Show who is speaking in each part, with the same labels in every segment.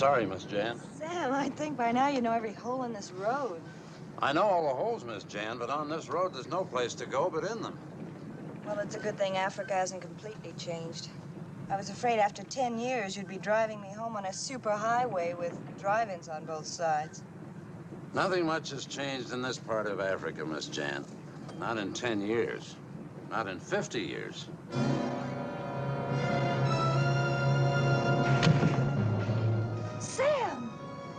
Speaker 1: sorry, Miss Jan.
Speaker 2: Sam, I think by now you know every hole in this road.
Speaker 1: I know all the holes, Miss Jan, but on this road there's no place to go but in them.
Speaker 2: Well, it's a good thing Africa hasn't completely changed. I was afraid after 10 years you'd be driving me home on a superhighway with drive-ins on both sides.
Speaker 1: Nothing much has changed in this part of Africa, Miss Jan. Not in 10 years. Not in 50 years.
Speaker 2: Sam!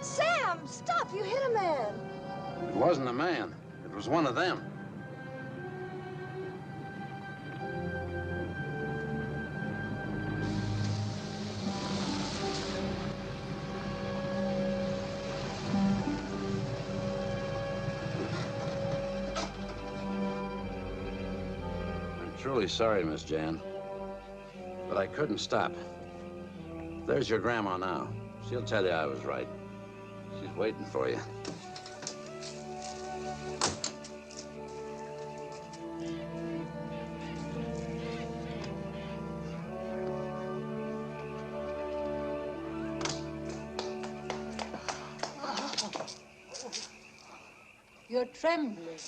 Speaker 2: Sam! Stop! You hit a man!
Speaker 1: It wasn't a man. It was one of them. I'm truly sorry, Miss Jan, but I couldn't stop. There's your grandma now. She'll tell you I was right. She's waiting for you.
Speaker 3: You're trembling.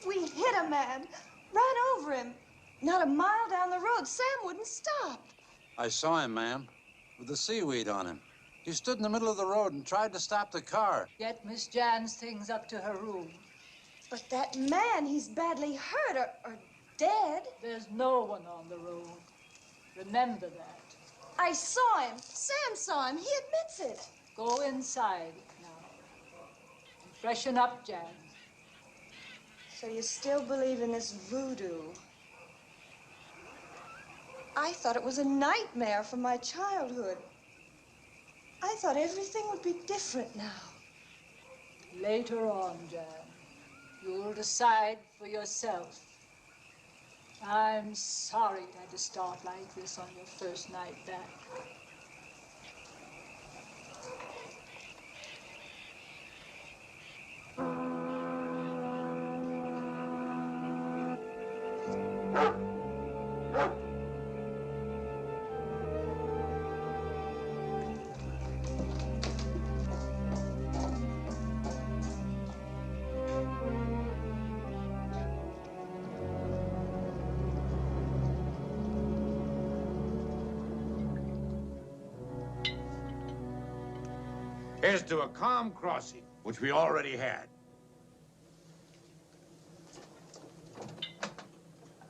Speaker 2: We hit a man, ran over him. Not a mile down the road. Sam wouldn't stop.
Speaker 1: I saw him, ma'am, with the seaweed on him. He stood in the middle of the road and tried to stop the car.
Speaker 3: Get Miss Jan's things up to her room.
Speaker 2: But that man, he's badly hurt or dead.
Speaker 3: There's no one on the road. Remember that.
Speaker 2: I saw him. Sam saw him. He admits it.
Speaker 3: Go inside now. And freshen up, Jan.
Speaker 2: So you still believe in this voodoo? I thought it was a nightmare from my childhood. I thought everything would be different now.
Speaker 3: Later on, Jan, you'll decide for yourself. I'm sorry it had to start like this on your first night back.
Speaker 4: Here's to a calm crossing, which we already had.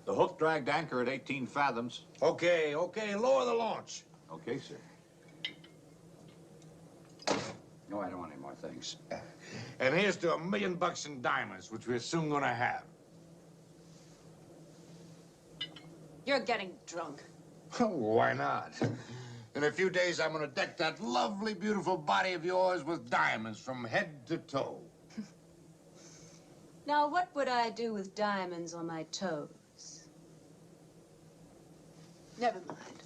Speaker 5: The hook dragged anchor at 18 fathoms.
Speaker 4: Okay, lower the launch.
Speaker 5: Okay, sir. No, I don't want any more things.
Speaker 4: And here's to $1 million in diamonds, which we're soon gonna have.
Speaker 3: You're getting drunk.
Speaker 4: Why not? In a few days, I'm gonna deck that lovely, beautiful body of yours with diamonds from head to toe.
Speaker 6: Now, what would I do with diamonds on my toes? Never mind.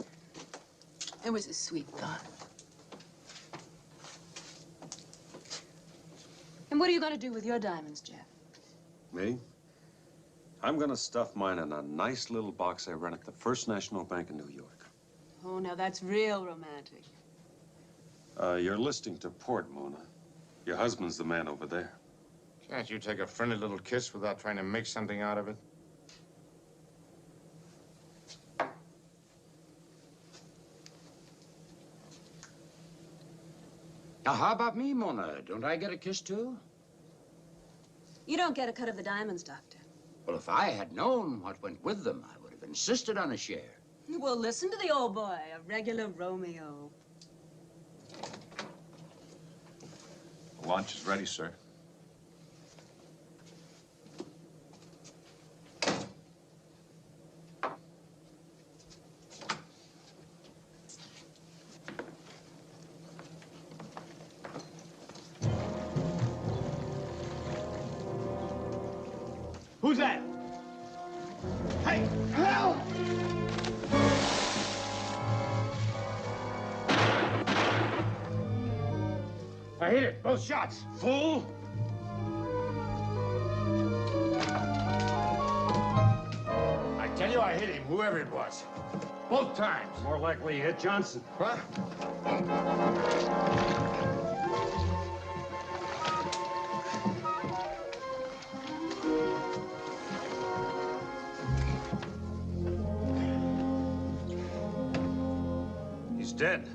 Speaker 6: It was a sweet thought. And what are you going to do with your diamonds, Jeff?
Speaker 7: Me? I'm going to stuff mine in a nice little box I rent at the First National Bank in New York.
Speaker 6: Oh, now that's real romantic.
Speaker 7: You're listening to port, Mona. Your husband's the man over there.
Speaker 4: Can't you take a friendly little kiss without trying to make something out of it?
Speaker 5: Now, how about me, Mona? Don't I get a kiss, too?
Speaker 6: You don't get a cut of the diamonds, Doctor.
Speaker 5: Well, if I had known what went with them, I would have insisted on a share.
Speaker 6: Well, listen to the old boy, a regular Romeo.
Speaker 7: The launch is ready, sir.
Speaker 4: Who's that? Hey, help! I hit it, both shots. Fool! I tell you, I hit hit him, whoever it was. Both times.
Speaker 7: More likely you hit Johnson.
Speaker 4: What?
Speaker 7: He's dead.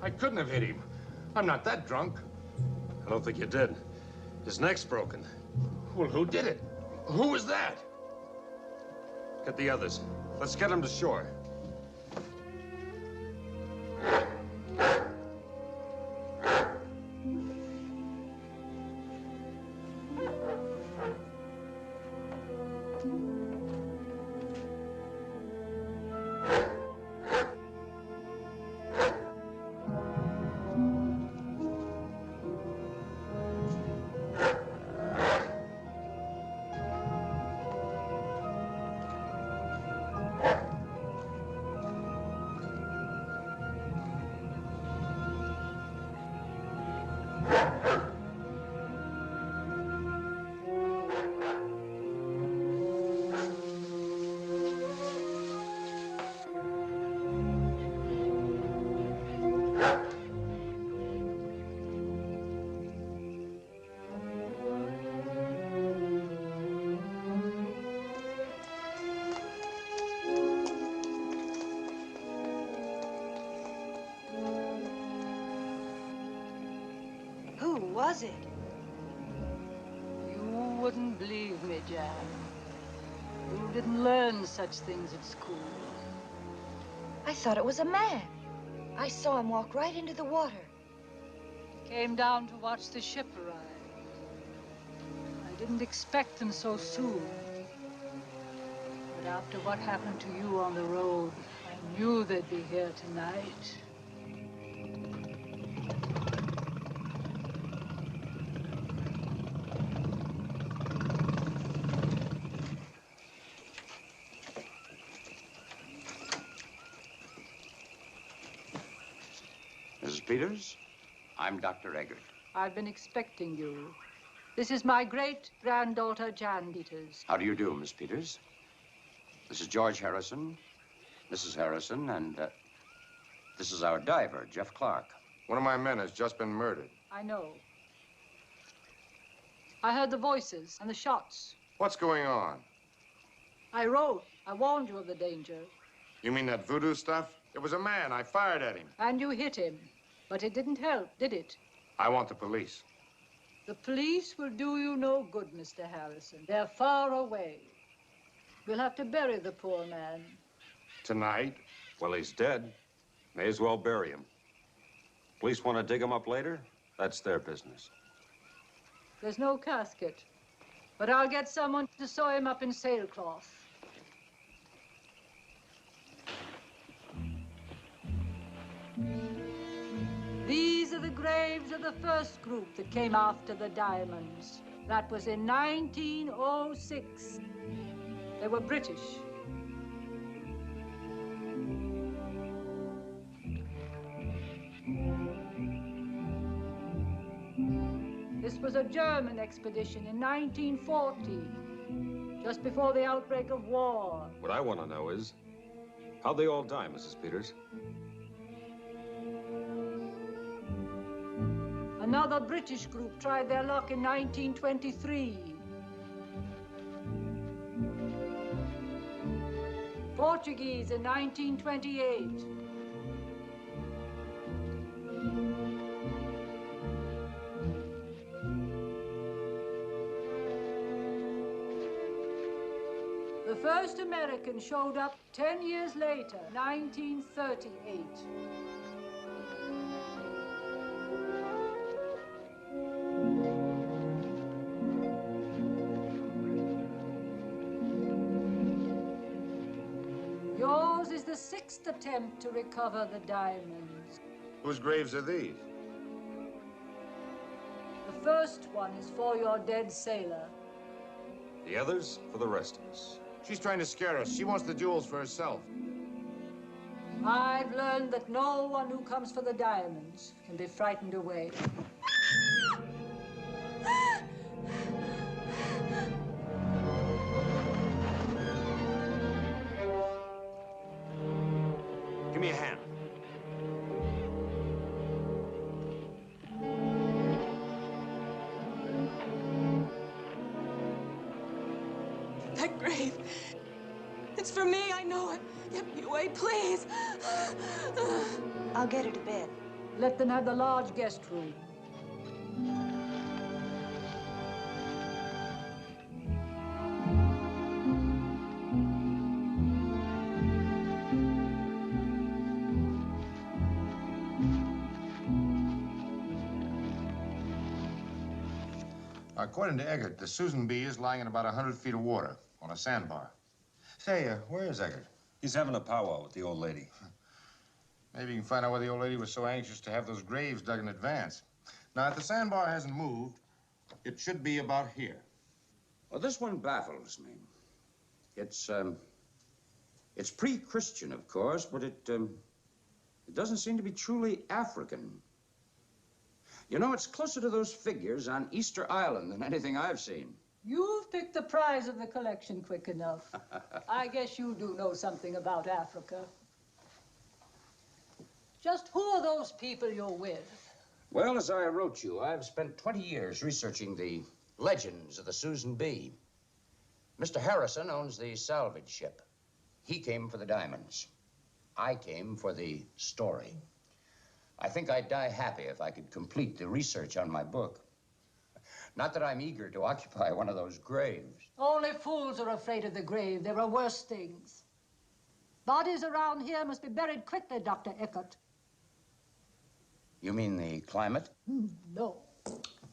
Speaker 4: I couldn't have hit him. I'm not that drunk.
Speaker 7: I don't think you did. His neck's broken.
Speaker 4: Well, who did it? Who was that?
Speaker 7: Get the others. Let's get him to shore.
Speaker 2: Who was it?
Speaker 3: You wouldn't believe me, Jan. You didn't learn such things at school.
Speaker 2: I thought it was a man. I saw him walk right into the water.
Speaker 3: Came down to watch the ship arrive. I didn't expect them so soon. But after what happened to you on the road, I knew they'd be here tonight.
Speaker 5: Mrs. Peters, I'm Dr. Eggert.
Speaker 3: I've been expecting you. This is my great-granddaughter, Jan Peters.
Speaker 5: How do you do, Miss Peters? This is George Harrison, Mrs. Harrison, and this is our diver, Jeff Clark.
Speaker 4: One of my men has just been murdered.
Speaker 3: I know. I heard the voices and the shots.
Speaker 4: What's going on?
Speaker 3: I wrote. I warned you of the danger.
Speaker 4: You mean that voodoo stuff? It was a man. I fired at him.
Speaker 3: And you hit him. But it didn't help, did it?
Speaker 4: I want the police.
Speaker 3: The police will do you no good, Mr. Harrison. They're far away. We'll have to bury the poor man.
Speaker 4: Tonight?
Speaker 7: Well, he's dead. May as well bury him. Police want to dig him up later? That's their business.
Speaker 3: There's no casket. But I'll get someone to sew him up in sailcloth. These are the graves of the first group that came after the diamonds. That was in 1906. They were British. This was a German expedition in 1940, just before the outbreak of war.
Speaker 7: What I want to know is, how'd they all die, Mrs. Peters?
Speaker 3: Another British group tried their luck in 1923. Portuguese in 1928. The first American showed up 10 years later, 1938. Yours is the 6th attempt to recover the diamonds.
Speaker 4: Whose graves are these?
Speaker 3: The first one is for your dead sailor.
Speaker 7: The others for the rest of us.
Speaker 4: She's trying to scare us. She wants the jewels for herself.
Speaker 3: I've learned that no one who comes for the diamonds can be frightened away.
Speaker 8: that grave. It's for me, I know it. Get me away, please.
Speaker 2: I'll get her to bed.
Speaker 3: Let them have the large guest room.
Speaker 4: According to Eggert, the Susan B is lying in about 100 feet of water on a sandbar. Say, where is Eggert?
Speaker 7: He's having a powwow with the old lady.
Speaker 4: Maybe you can find out why the old lady was so anxious to have those graves dug in advance. Now, if the sandbar hasn't moved, it should be about here.
Speaker 5: Well, this one baffles me. It's pre-Christian, of course, but it doesn't seem to be truly African. You know, it's closer to those figures on Easter Island than anything I've seen.
Speaker 3: You've picked the prize of the collection quick enough. I guess you do know something about Africa. Just who are those people you're with?
Speaker 5: Well, as I wrote you, I've spent 20 years researching the legends of the Susan B. Mr. Harrison owns the salvage ship. He came for the diamonds. I came for the story. I think I'd die happy if I could complete the research on my book. Not that I'm eager to occupy one of those graves.
Speaker 3: Only fools are afraid of the grave. There are worse things. Bodies around here must be buried quickly, Dr. Eckert.
Speaker 5: You mean the climate?
Speaker 3: No.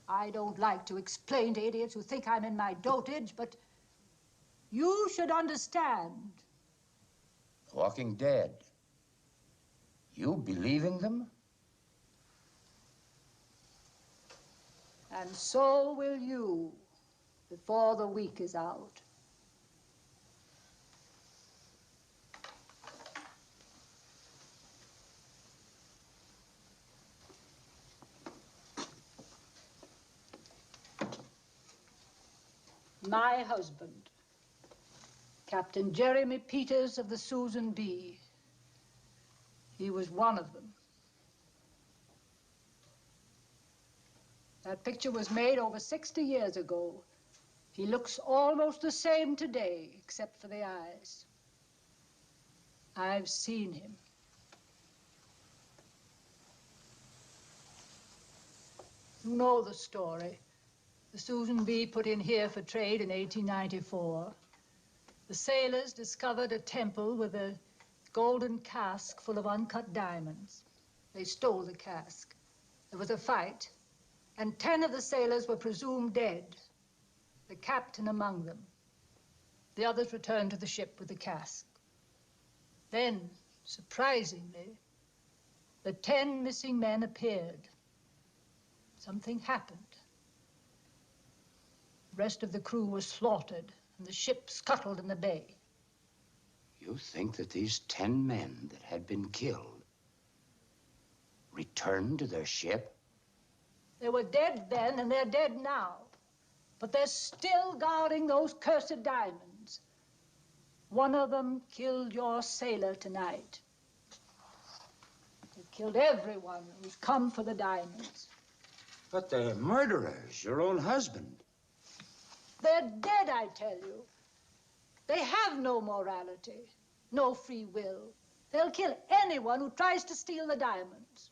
Speaker 3: I don't like to explain to idiots who think I'm in my dotage, but you should understand.
Speaker 5: Walking Dead. You believe in them?
Speaker 3: And so will you, before the week is out. My husband, Captain Jeremy Peters of the Susan B. He was one of them. That picture was made over 60 years ago. He looks almost the same today, except for the eyes. I've seen him. You know the story. The Susan B put in here for trade in 1894. The sailors discovered a temple with a golden cask full of uncut diamonds. They stole the cask. There was a fight, and 10 of the sailors were presumed dead, the captain among them. The others returned to the ship with the cask. Then, surprisingly, the 10 missing men appeared. Something happened. The rest of the crew was slaughtered, and the ship scuttled in the bay.
Speaker 5: You think that these 10 men that had been killed returned to their ship?
Speaker 3: They were dead then, and they're dead now. But they're still guarding those cursed diamonds. One of them killed your sailor tonight. They killed everyone who's come for the diamonds.
Speaker 5: But they're murderers, your own husband.
Speaker 3: They're dead, I tell you. They have no morality, no free will. They'll kill anyone who tries to steal the diamonds.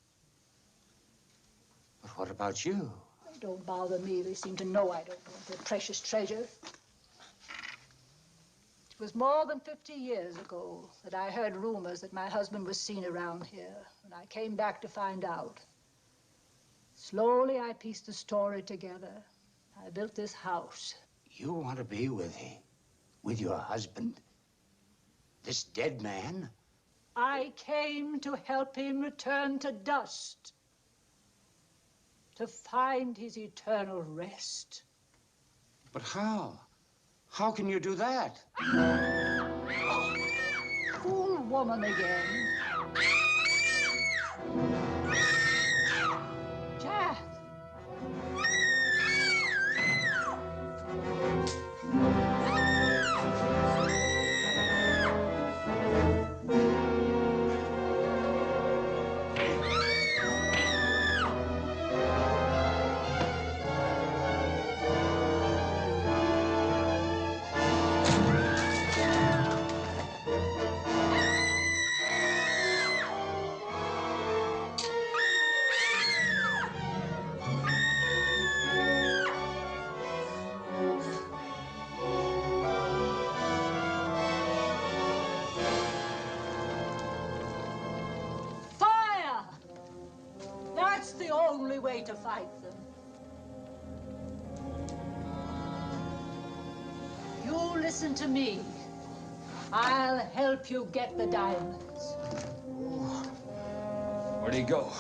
Speaker 5: But what about you?
Speaker 3: They don't bother me. They seem to know I don't want their precious treasure. It was more than 50 years ago that I heard rumors that my husband was seen around here, and I came back to find out. Slowly, I pieced the story together. I built this house.
Speaker 5: You want to be with your husband? This dead man?
Speaker 3: I came to help him return to dust, to find his eternal rest.
Speaker 5: But how? How can you do that?
Speaker 3: Fool woman again. Jack! to fight them. You listen to me. I'll help you get the diamonds.
Speaker 7: Where do you go?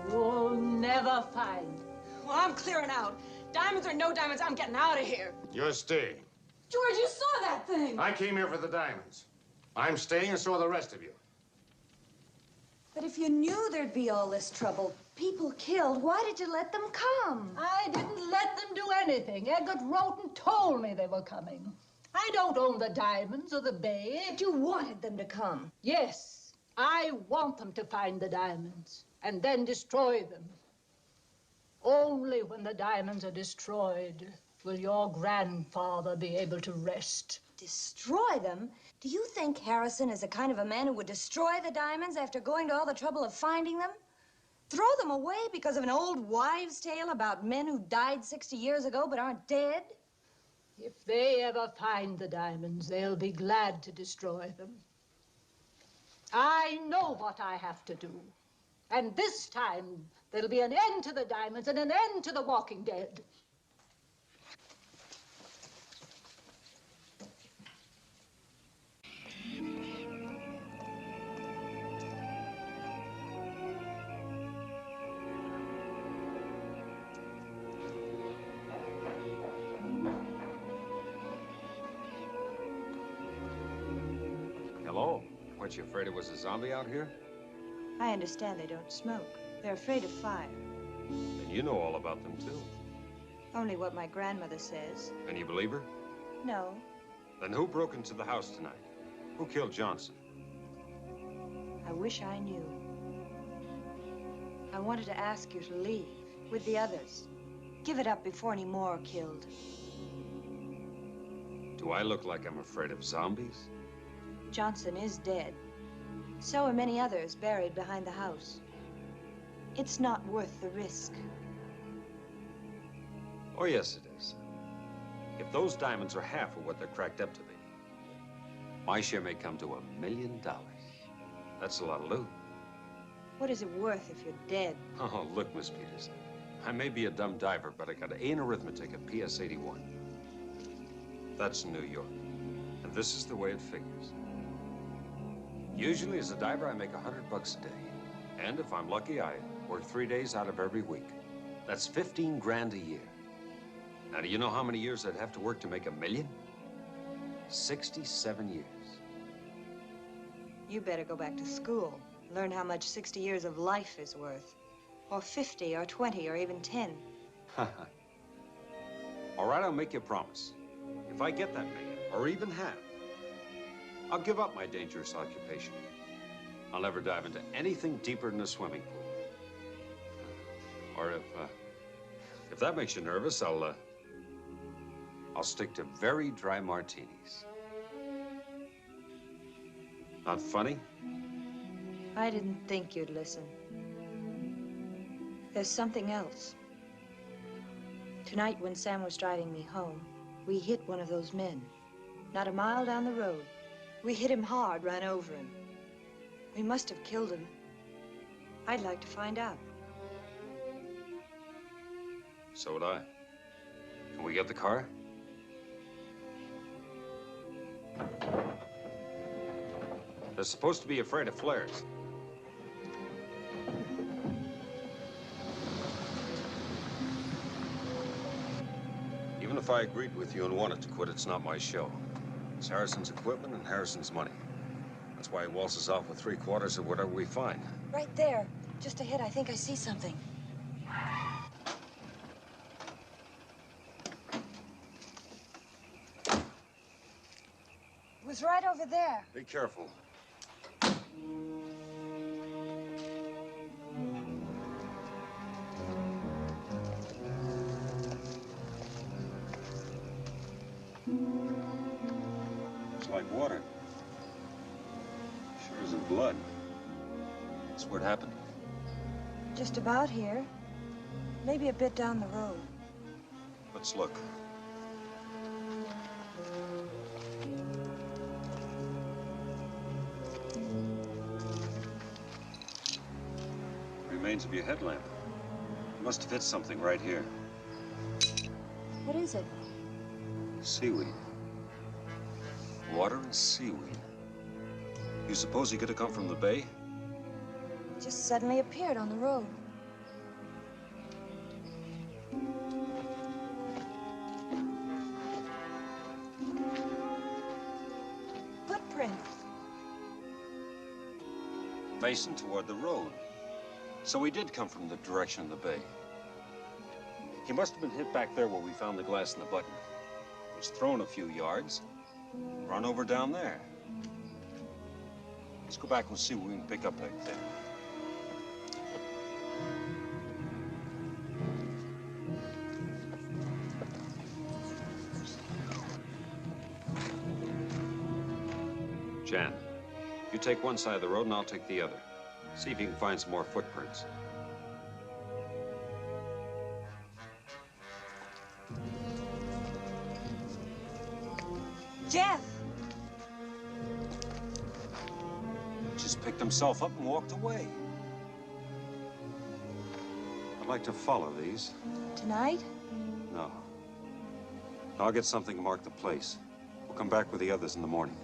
Speaker 3: You'll never find them.
Speaker 8: Well, I'm clearing out. Diamonds or no diamonds, I'm getting out of here.
Speaker 4: You're staying.
Speaker 8: George, you saw that thing.
Speaker 4: I came here for the diamonds. I'm staying, and so are the rest of you.
Speaker 2: But if you knew there'd be all this trouble, people killed, why did you let them come?
Speaker 3: I didn't let them do anything. Egbert wrote and told me they were coming. I don't own the diamonds or the bay.
Speaker 2: But you wanted them to come.
Speaker 3: Yes, I want them to find the diamonds and then destroy them. Only when the diamonds are destroyed will your grandfather be able to rest.
Speaker 2: Destroy them? Do you think Harrison is the kind of a man who would destroy the diamonds after going to all the trouble of finding them? Throw them away because of an old wives' tale about men who died 60 years ago but aren't dead?
Speaker 3: If they ever find the diamonds, they'll be glad to destroy them. I know what I have to do. And this time, there'll be an end to the diamonds and an end to the Walking Dead.
Speaker 7: Hello? Weren't you afraid it was a zombie out here?
Speaker 2: I understand they don't smoke. They're afraid of fire.
Speaker 7: Then you know all about them, too.
Speaker 2: Only what my grandmother says.
Speaker 7: And you believe her?
Speaker 2: No.
Speaker 7: Then who broke into the house tonight? Who killed Johnson?
Speaker 2: I wish I knew. I wanted to ask you to leave with the others. Give it up before any more are killed.
Speaker 7: Do I look like I'm afraid of zombies?
Speaker 2: Johnson is dead. So are many others buried behind the house. It's not worth the risk.
Speaker 7: Oh, yes, it is. If those diamonds are half of what they're cracked up to be, my share may come to $1 million. That's a lot of loot.
Speaker 2: What is it worth if you're dead?
Speaker 7: Oh, look, Miss Peters. I may be a dumb diver, but I got an A in arithmetic at PS 81. That's New York. And this is the way it figures. Usually, as a diver, I make $100 a day. And if I'm lucky, I work 3 days out of every week. That's 15 grand a year. Now, do you know how many years I'd have to work to make $1 million? 67 years.
Speaker 2: You better go back to school. Learn how much 60 years of life is worth. Or 50, or 20, or even 10.
Speaker 7: All right, I'll make you a promise. If I get that million, or even half, I'll give up my dangerous occupation. I'll never dive into anything deeper than a swimming pool. Or if that makes you nervous, I'll stick to very dry martinis. Not funny?
Speaker 2: I didn't think you'd listen. There's something else. Tonight, when Sam was driving me home, we hit one of those men. Not a mile down the road. We hit him hard, ran over him. We must have killed him. I'd like to find out.
Speaker 7: So would I. Can we get the car? They're supposed to be afraid of flares. Even if I agreed with you and wanted to quit, it's not my show. It's Harrison's equipment and Harrison's money. That's why he waltzes off with 3/4 of whatever we find.
Speaker 2: Right there. Just ahead, I think I see something. It was right over there.
Speaker 7: Be careful. It's like water. Sure isn't blood. That's where it happened.
Speaker 2: Just about here. Maybe a bit down the road.
Speaker 7: Let's look. Remains of your headlamp. Must have hit something right here.
Speaker 2: What is it?
Speaker 7: Seaweed. Water and seaweed. You suppose he could have come from the bay?
Speaker 2: It just suddenly appeared on the road. Footprint.
Speaker 7: Facing toward the road. So he did come from the direction of the bay. He must have been hit back there where we found the glass and the button. Was thrown a few yards, run over down there. Let's go back and see what we can pick up back there. Jan, you take one side of the road and I'll take the other. See if you can find some more footprints.
Speaker 2: Jeff!
Speaker 7: Just picked himself up and walked away. I'd like to follow these.
Speaker 2: Tonight?
Speaker 7: No. I'll get something to mark the place. We'll come back with the others in the morning.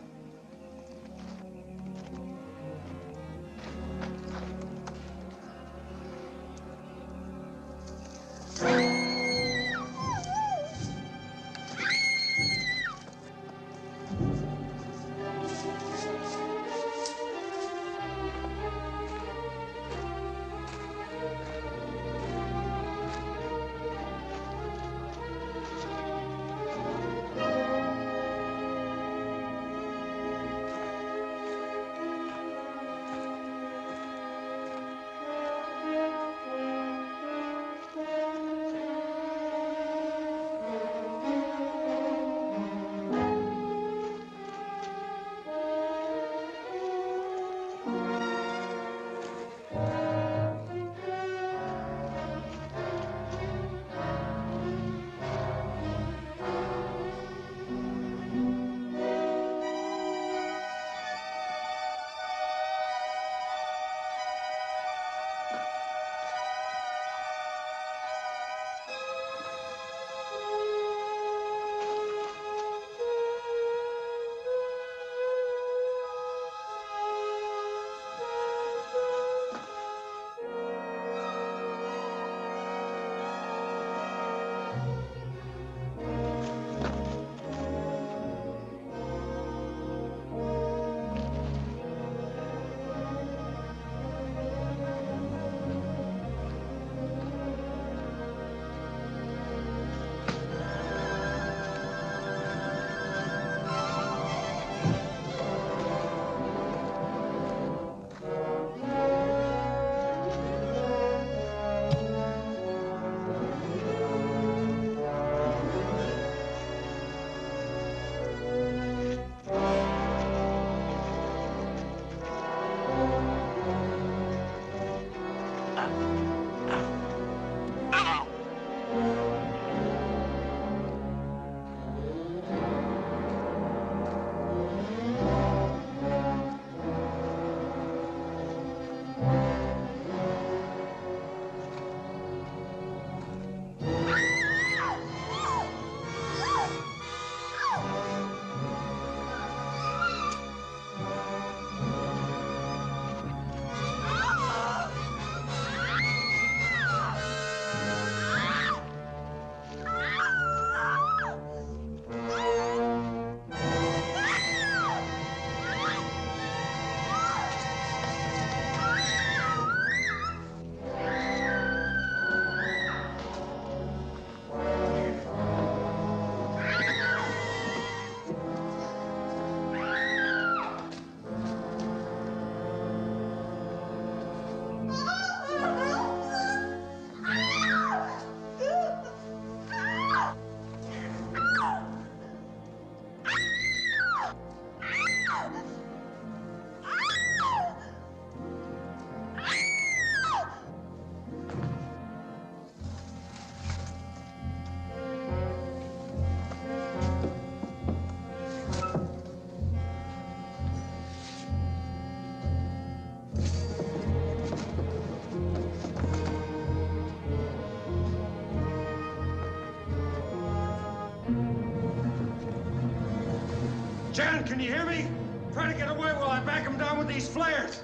Speaker 7: Jan, can you hear me? Try to get away while I back him down with these flares.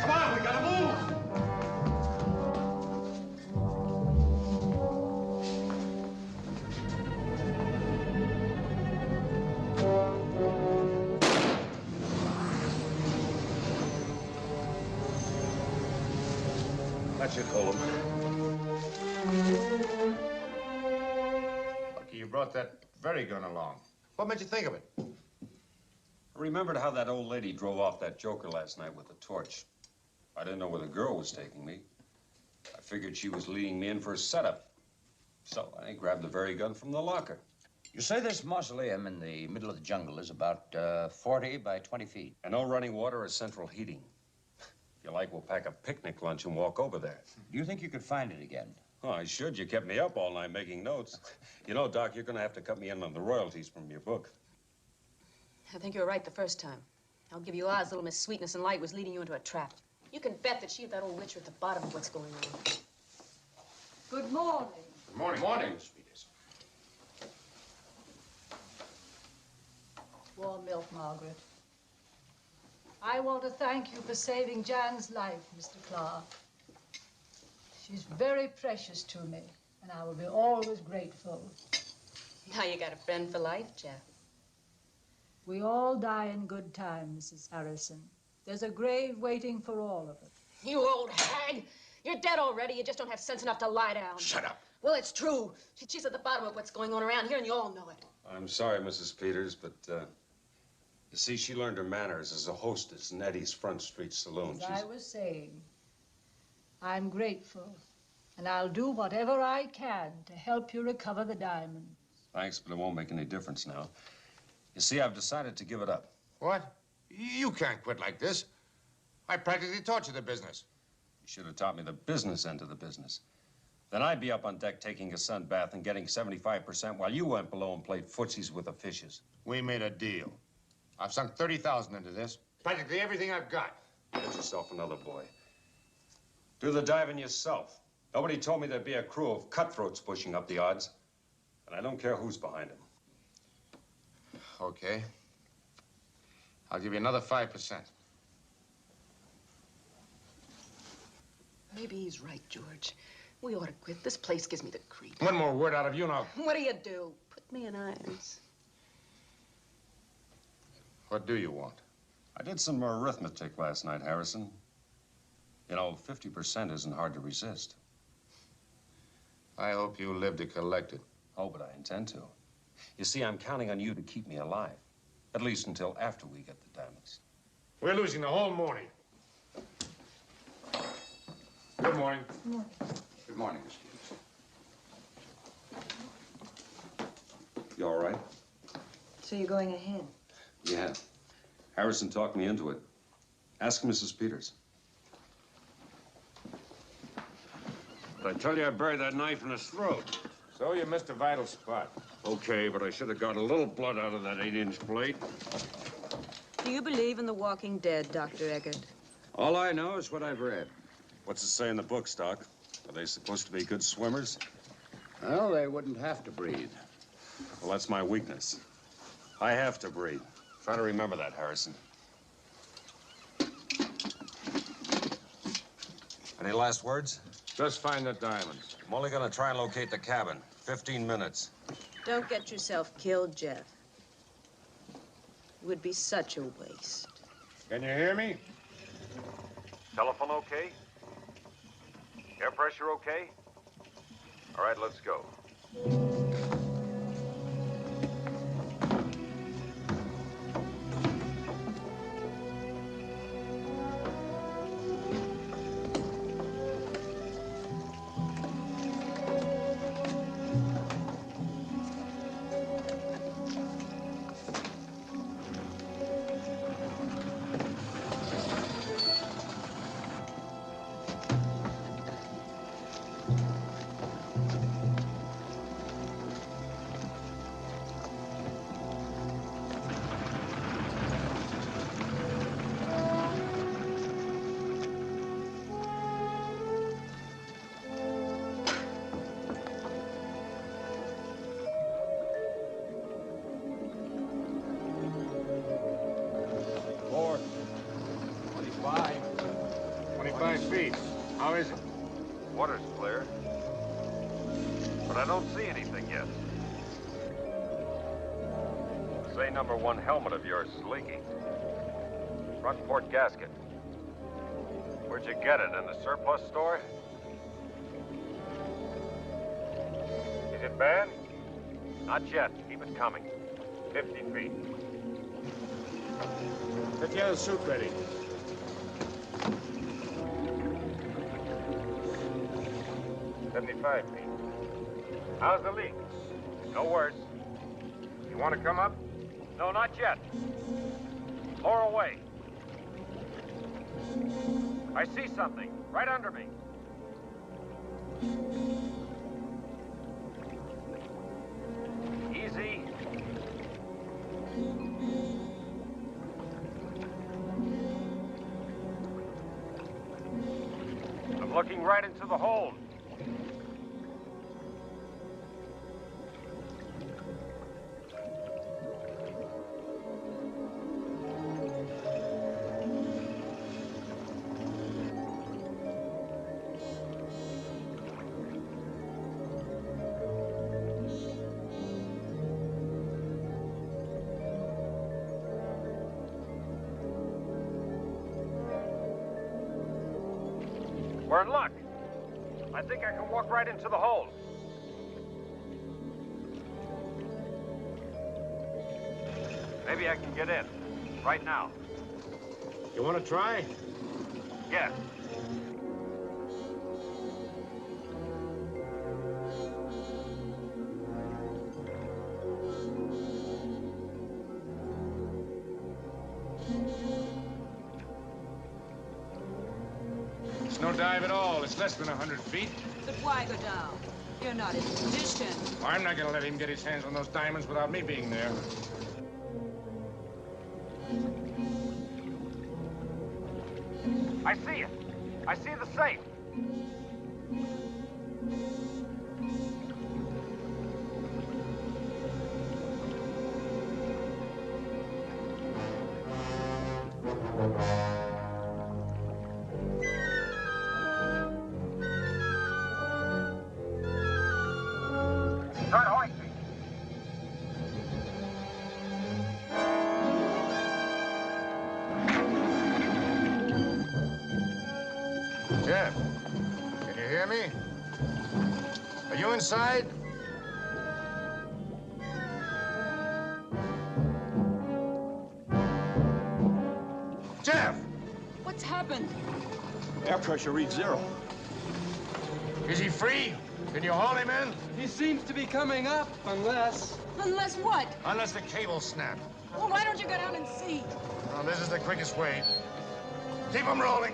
Speaker 7: Come on, we gotta move! That should hold him.
Speaker 4: Lucky you brought that very gun along. What made you think of it?
Speaker 7: I remembered how that old lady drove off that joker last night with the torch. I didn't know where the girl was taking me. I figured she was leading me in for a setup. So I grabbed the very gun from the locker.
Speaker 5: You say this mausoleum in the middle of the jungle is about 40 by 20 feet.
Speaker 7: And no running water or central heating. If you like, we'll pack a picnic lunch and walk over there.
Speaker 5: Do you think you could find it again?
Speaker 7: Oh, I should. You kept me up all night making notes. You know, Doc, you're going to have to cut me in on the royalties from your book.
Speaker 6: I think you were right the first time. I'll give you odds little Miss Sweetness and Light was leading you into a trap. You can bet that she and that old witch are at the bottom of what's going on.
Speaker 3: Good morning.
Speaker 4: Good morning. Morning, Miss Peters.
Speaker 3: Warm milk, Margaret. I want to thank you for saving Jan's life, Mr. Clark. She's very precious to me, and I will be always grateful.
Speaker 6: Now you got a friend for life, Jeff.
Speaker 3: We all die in good time, Mrs. Harrison. There's a grave waiting for all of us.
Speaker 6: You old hag! You're dead already. You just don't have sense enough to lie down.
Speaker 4: Shut up.
Speaker 6: Well, it's true. She's at the bottom of what's going on around here, and you all know it.
Speaker 7: I'm sorry, Mrs. Peters, but, you see, she learned her manners as a hostess in Eddie's Front Street Saloon.
Speaker 3: As I was saying, I'm grateful, and I'll do whatever I can to help you recover the diamond.
Speaker 7: Thanks, but it won't make any difference now. You see, I've decided to give it up.
Speaker 4: What? You can't quit like this. I practically taught you the business.
Speaker 7: You should have taught me the business end of the business. Then I'd be up on deck taking a sun bath and getting 75% while you went below and played footsies with the fishes.
Speaker 4: We made a deal. I've sunk 30,000 into this. Practically everything I've got.
Speaker 7: Get yourself another boy. Do the diving yourself. Nobody told me there'd be a crew of cutthroats pushing up the odds. And I don't care who's behind them.
Speaker 4: Okay. I'll give you another 5%.
Speaker 6: Maybe he's right, George. We ought to quit. This place gives me the creep.
Speaker 4: One more word out of you now.
Speaker 6: What do? Put me in irons.
Speaker 4: What do you want?
Speaker 7: I did some arithmetic last night, Harrison. You know, 50% isn't hard to resist.
Speaker 4: I hope you live to collect it.
Speaker 7: Oh, but I intend to. You see, I'm counting on you to keep me alive. At least until after we get the diamonds.
Speaker 4: We're losing the whole morning. Good morning.
Speaker 2: Good morning.
Speaker 5: Good morning, Miss Peters.
Speaker 7: You all right?
Speaker 2: So you're going ahead?
Speaker 7: Yeah. Harrison talked me into it. Ask Mrs. Peters. But I tell you, I buried that knife in his throat.
Speaker 4: So you missed a vital spot.
Speaker 7: Okay, but I should have got a little blood out of that 8-inch blade.
Speaker 6: Do you believe in the walking dead, Dr. Eggert?
Speaker 1: All I know is what I've read.
Speaker 7: What's it say in the book, Doc? Are they supposed to be good swimmers?
Speaker 1: Well, they wouldn't have to breathe.
Speaker 7: Well, that's my weakness. I have to breathe. Try to remember that, Harrison. Any last words?
Speaker 4: Just find the diamonds.
Speaker 7: I'm only gonna try and locate the cabin. 15 minutes.
Speaker 6: Don't get yourself killed, Jeff. It would be such a waste.
Speaker 4: Can you hear me?
Speaker 7: Telephone okay? Air pressure okay? All right, let's go.
Speaker 4: my feet. How is it?
Speaker 7: Water's clear. But I don't see anything yet. Say #1 helmet of yours is leaking. Front port gasket. Where'd you get it? In the surplus store? Is it bad? Not yet. Keep it coming. 50 feet.
Speaker 4: Get the other suit ready.
Speaker 7: $75 feet. How's the leak? No worse. You want to come up? No, not yet. Lower away. I see something right under me. Easy. I'm looking right into the hold. We're in luck. I think I can walk right into the hold. Maybe I can get in. Right now.
Speaker 4: You want to try?
Speaker 7: Yes.
Speaker 4: It's no dive at all. It's less than 100 feet.
Speaker 8: But why go down? You're not in position.
Speaker 4: I'm not going to let him get his hands on those diamonds without me being there.
Speaker 7: I see it. I see the safe. Start hoisting.
Speaker 4: Jeff, can you hear me? Are you inside? Jeff!
Speaker 8: What's happened?
Speaker 9: Air pressure reads 0.
Speaker 4: Is he free? Can you haul him in?
Speaker 9: He seems to be coming up, unless...
Speaker 8: Unless what?
Speaker 4: Unless the cable snapped.
Speaker 8: Well, why don't you go down and see?
Speaker 4: Well, this is the quickest way. Keep him rolling.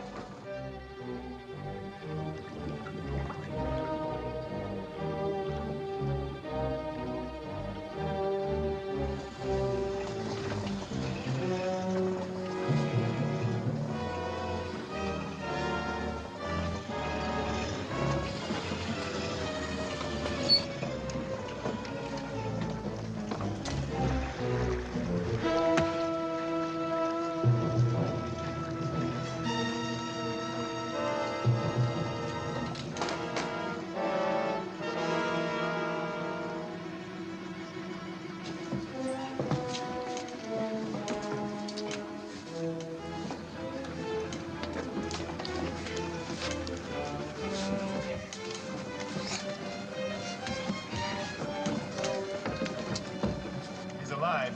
Speaker 4: He's alive.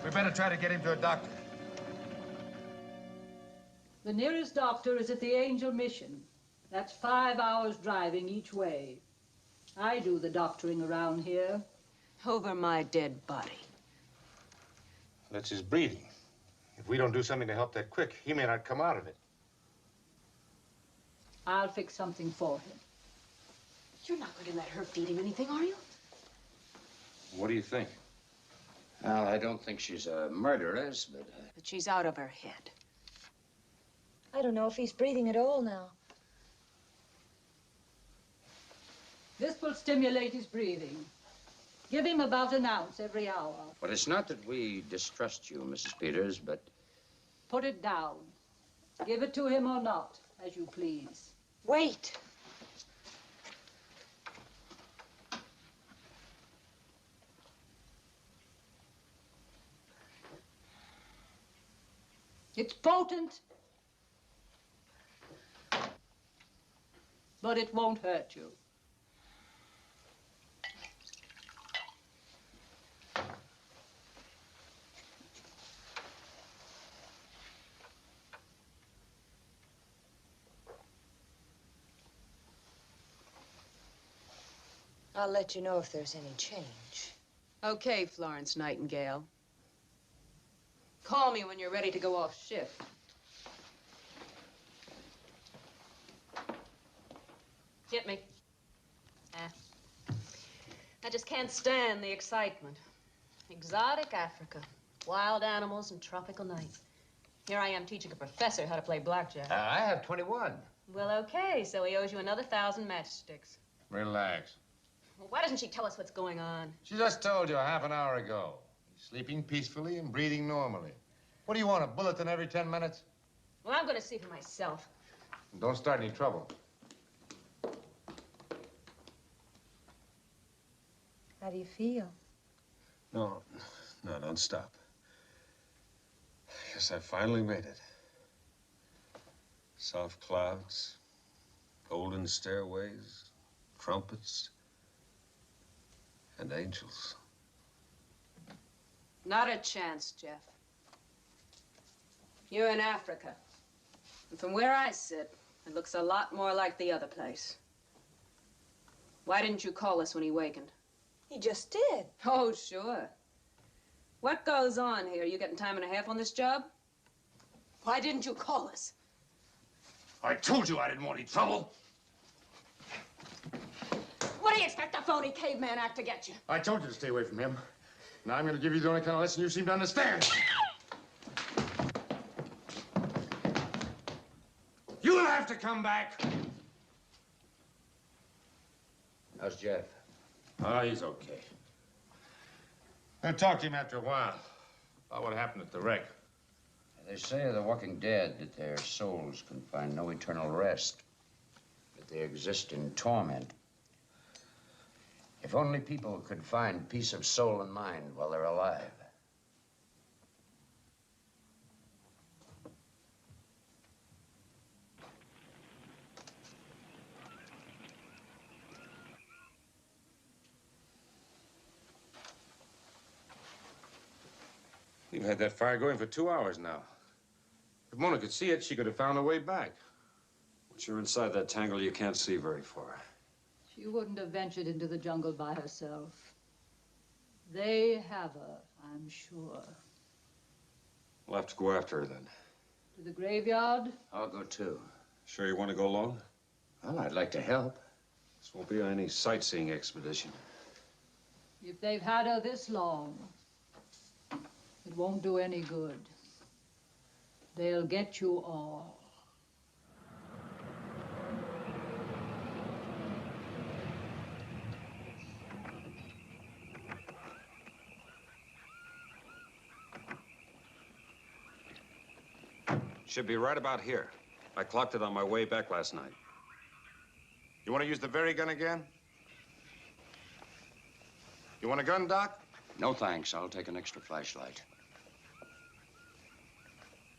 Speaker 4: We better try to get him to a doctor.
Speaker 3: The nearest doctor is at the Angel Mission. That's 5 hours driving each way. I do the doctoring around here.
Speaker 8: Over my dead body.
Speaker 4: That's his breathing. If we don't do something to help that quick, he may not come out of it.
Speaker 3: I'll fix something for him.
Speaker 6: You're not going to let her feed him anything, are you?
Speaker 7: What do you think?
Speaker 5: Well, I don't think she's a murderess, but...
Speaker 6: But she's out of her head.
Speaker 2: I don't know if he's breathing at all now.
Speaker 3: This will stimulate his breathing. Give him about an ounce every hour.
Speaker 5: But it's not that we distrust you, Mrs. Peters, but...
Speaker 3: Put it down. Give it to him or not. As you please.
Speaker 2: Wait.
Speaker 3: It's potent, but it won't hurt you.
Speaker 2: I'll let you know if there's any change.
Speaker 6: Okay, Florence Nightingale. Call me when you're ready to go off shift. Get me. I just can't stand the excitement. Exotic Africa, wild animals and tropical nights. Here I am teaching a professor how to play blackjack.
Speaker 5: I have 21.
Speaker 6: Well, okay, so he owes you another 1,000 matchsticks.
Speaker 4: Relax.
Speaker 6: Well, why doesn't she tell us what's going on?
Speaker 4: She just told you a half an hour ago. He's sleeping peacefully and breathing normally. What do you want, a bulletin every 10 minutes?
Speaker 6: Well, I'm going to see for myself.
Speaker 4: Don't start any trouble.
Speaker 2: How do you feel?
Speaker 7: No, don't stop. I guess I finally made it. Soft clouds, golden stairways, trumpets, and angels.
Speaker 6: Not a chance, Jeff. You're in Africa. And from where I sit, it looks a lot more like the other place. Why didn't you call us when he wakened?
Speaker 2: He just did.
Speaker 6: Oh, sure. What goes on here? You getting time and a half on this job? Why didn't you call us?
Speaker 4: I told you I didn't want any trouble.
Speaker 6: What do you expect a phony caveman act to get you?
Speaker 4: I told you to stay away from him. Now I'm going to give you the only kind of lesson you seem to understand. You'll have to come back.
Speaker 5: How's Jeff?
Speaker 4: Oh, he's okay. I'll talk to him after a while about what happened at the wreck.
Speaker 5: They say of the walking dead that their souls can find no eternal rest, that they exist in torment. If only people could find peace of soul and mind while they're alive.
Speaker 4: We've had that fire going for 2 hours now. If Mona could see it, she could have found her way back.
Speaker 7: Once you're inside that tangle, you can't see very far.
Speaker 3: She wouldn't have ventured into the jungle by herself. They have her, I'm sure.
Speaker 7: We'll have to go after her then.
Speaker 3: To the graveyard?
Speaker 5: I'll go too.
Speaker 7: Sure you want to go along?
Speaker 5: Well, I'd like to help.
Speaker 7: This won't be any sightseeing expedition.
Speaker 3: If they've had her this long, it won't do any good. They'll get you all.
Speaker 7: Should be right about here. I clocked it on my way back last night.
Speaker 4: You want to use the very gun again? You want a gun, Doc?
Speaker 5: No, thanks. I'll take an extra flashlight.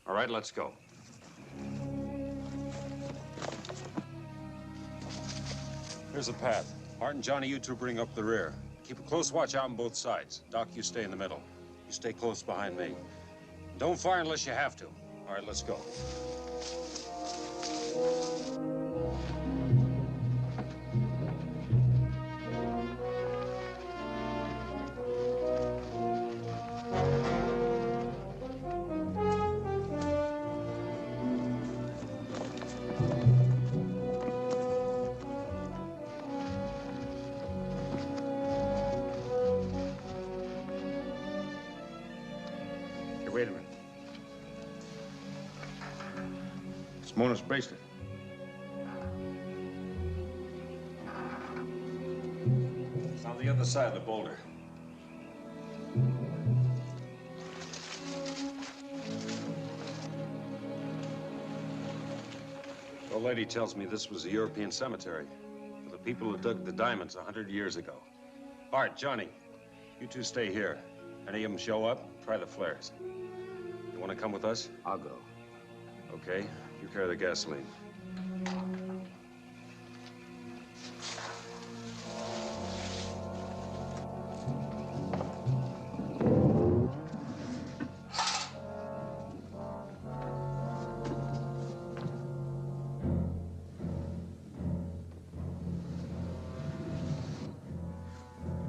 Speaker 7: All right, let's go. Here's the path. Hart and Johnny, you two bring up the rear. Keep a close watch out on both sides. Doc, you stay in the middle. You stay close behind me. Don't fire unless you have to. All right, let's go.
Speaker 4: Here, wait a minute. It's Mona's bracelet.
Speaker 7: It's on the other side of the boulder. old lady tells me this was a European cemetery for the people who dug the diamonds 100 years ago. Bart, Johnny, you two stay here. Any of them show up, try the flares. You want to come with us?
Speaker 5: I'll go.
Speaker 7: Okay, you carry the gasoline.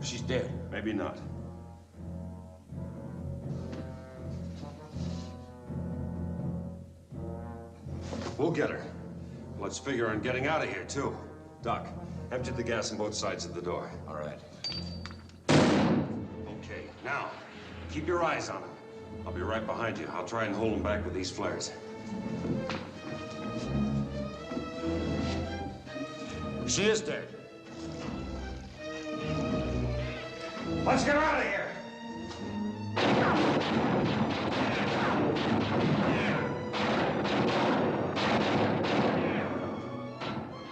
Speaker 5: She's dead.
Speaker 7: Maybe not. We'll get her. Let's figure on getting out of here, too. Doc, empty the gas on both sides of the door.
Speaker 5: All right.
Speaker 7: Okay, now, keep your eyes on him. I'll be right behind you. I'll try and hold him back with these flares.
Speaker 5: She is dead.
Speaker 7: Let's get her out of here!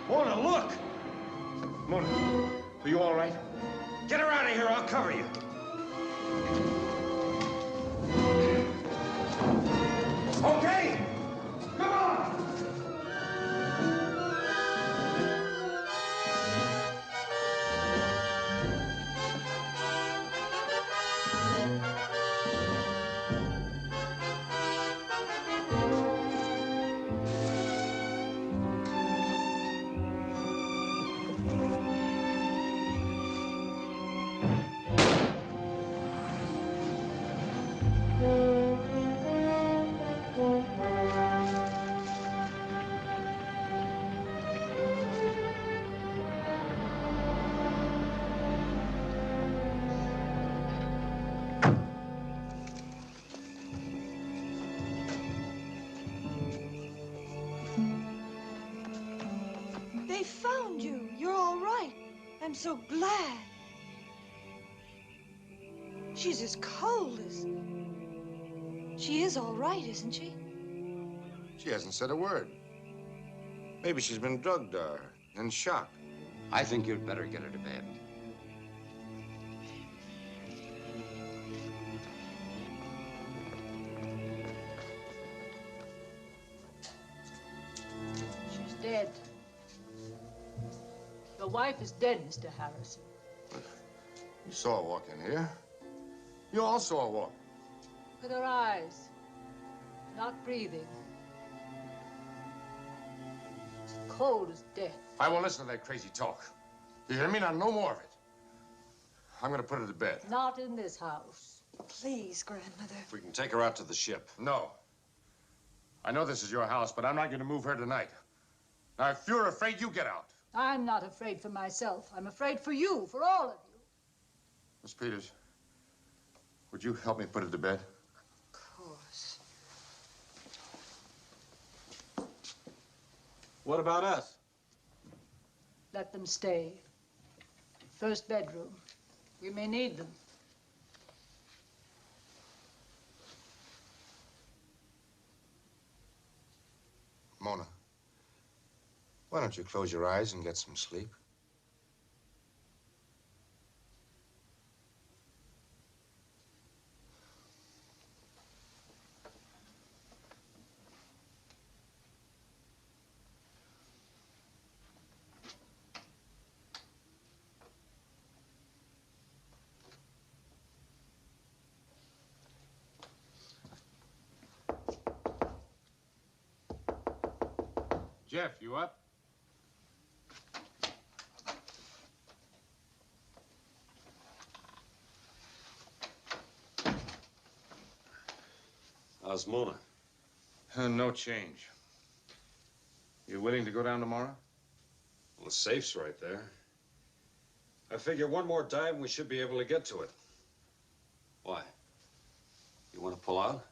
Speaker 4: Mona, look! Mona, are you all right?
Speaker 7: Get her out of here, I'll cover you. Okay! Come on!
Speaker 2: They found you. You're all right. I'm so glad. She's as cold as... She is all right, isn't she?
Speaker 4: She hasn't said a word. Maybe she's been drugged or in shock.
Speaker 5: I think you'd better get her to bed.
Speaker 3: She's dead. Your wife is dead, Mr. Harrison.
Speaker 4: You saw her walk in here. You all saw her walk.
Speaker 3: With her eyes, not breathing. As cold as death.
Speaker 4: I won't listen to that crazy talk. You hear me? Now, no more of it. I'm gonna put her to bed.
Speaker 3: Not in this house.
Speaker 2: Please, Grandmother.
Speaker 7: We can take her out to the ship.
Speaker 4: No. I know this is your house, but I'm not gonna move her tonight. Now, if you're afraid, you get out.
Speaker 3: I'm not afraid for myself. I'm afraid for you, for all of you.
Speaker 4: Miss Peters, would you help me put her to bed?
Speaker 3: Of course.
Speaker 9: What about us?
Speaker 3: Let them stay. First bedroom. We may need them.
Speaker 4: Mona, why don't you close your eyes and get some sleep? Jeff, you up?
Speaker 7: How's Mona?
Speaker 4: No change. You willing to go down tomorrow?
Speaker 7: Well, the safe's right there. I figure one more dive, we should be able to get to it. Why? You want to pull out?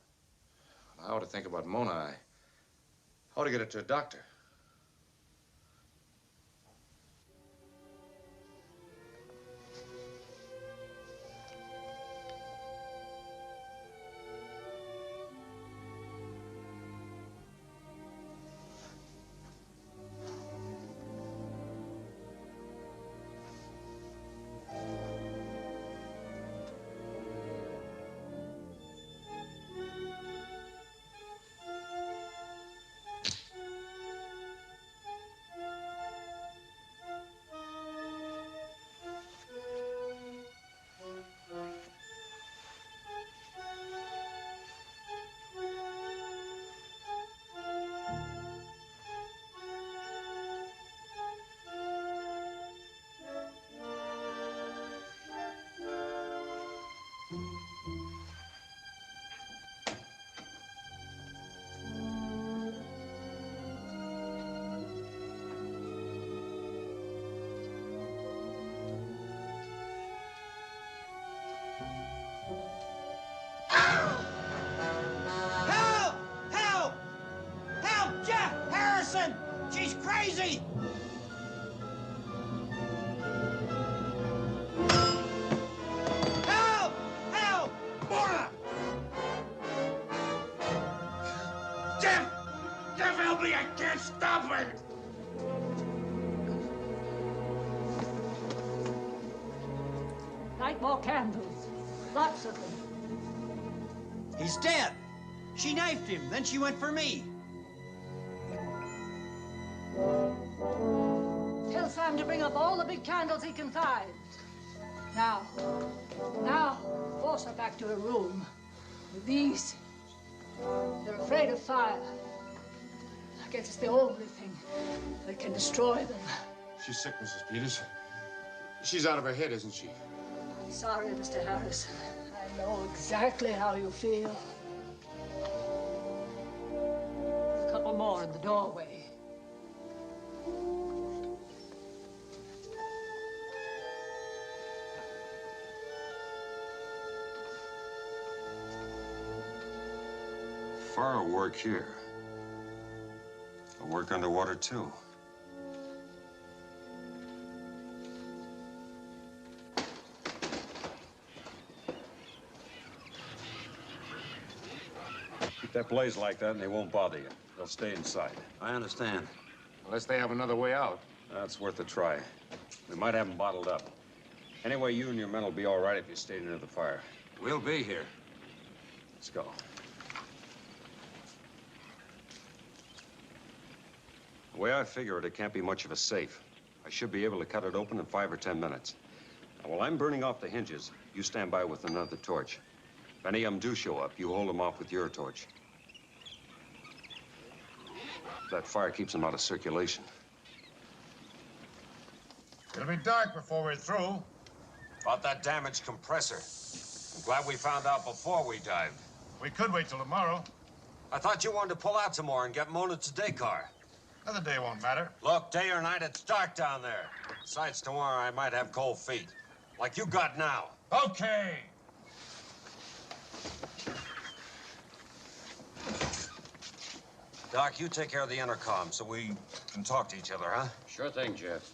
Speaker 4: I ought to think about Mona. I ought to get her to a doctor.
Speaker 10: mercy! Help! Help! Mona!
Speaker 4: Jeff! Jeff, help me! I can't stop it!
Speaker 3: Light more candles. Lots of them.
Speaker 10: He's dead. She knifed him, then she went for me.
Speaker 3: Tell Sam to bring up all the big candles he can find. Now, force her back to her room. With these, they're afraid of fire. I guess it's the only thing that can destroy them.
Speaker 4: She's sick, Mrs. Peters. She's out of her head, isn't she?
Speaker 3: I'm sorry, Mr. Harrison. I know exactly how you feel. A couple more in the doorway.
Speaker 7: Fire work here. I'll work underwater, too. Keep that blaze like that and they won't bother you. They'll stay inside.
Speaker 1: I understand.
Speaker 4: Unless they have another way out.
Speaker 7: That's worth a try. We might have them bottled up. Anyway, you and your men will be all right if you stay near the fire.
Speaker 1: We'll be here.
Speaker 7: Let's go. The way I figure it, it can't be much of a safe. I should be able to cut it open in 5 or 10 minutes. Now, while I'm burning off the hinges, you stand by with another torch. If any of them do show up, you hold them off with your torch. That fire keeps them out of circulation.
Speaker 4: It'll be dark before we're through.
Speaker 7: About that damaged compressor. I'm glad we found out before we dived.
Speaker 4: We could wait till tomorrow.
Speaker 7: I thought you wanted to pull out some more and get Mona to Dakar.
Speaker 4: Another day won't matter.
Speaker 7: Look, day or night, it's dark down there. Besides, tomorrow I might have cold feet. Like you got now.
Speaker 4: Okay.
Speaker 7: Doc, you take care of the intercom so we can talk to each other, huh?
Speaker 5: Sure thing, Jeff.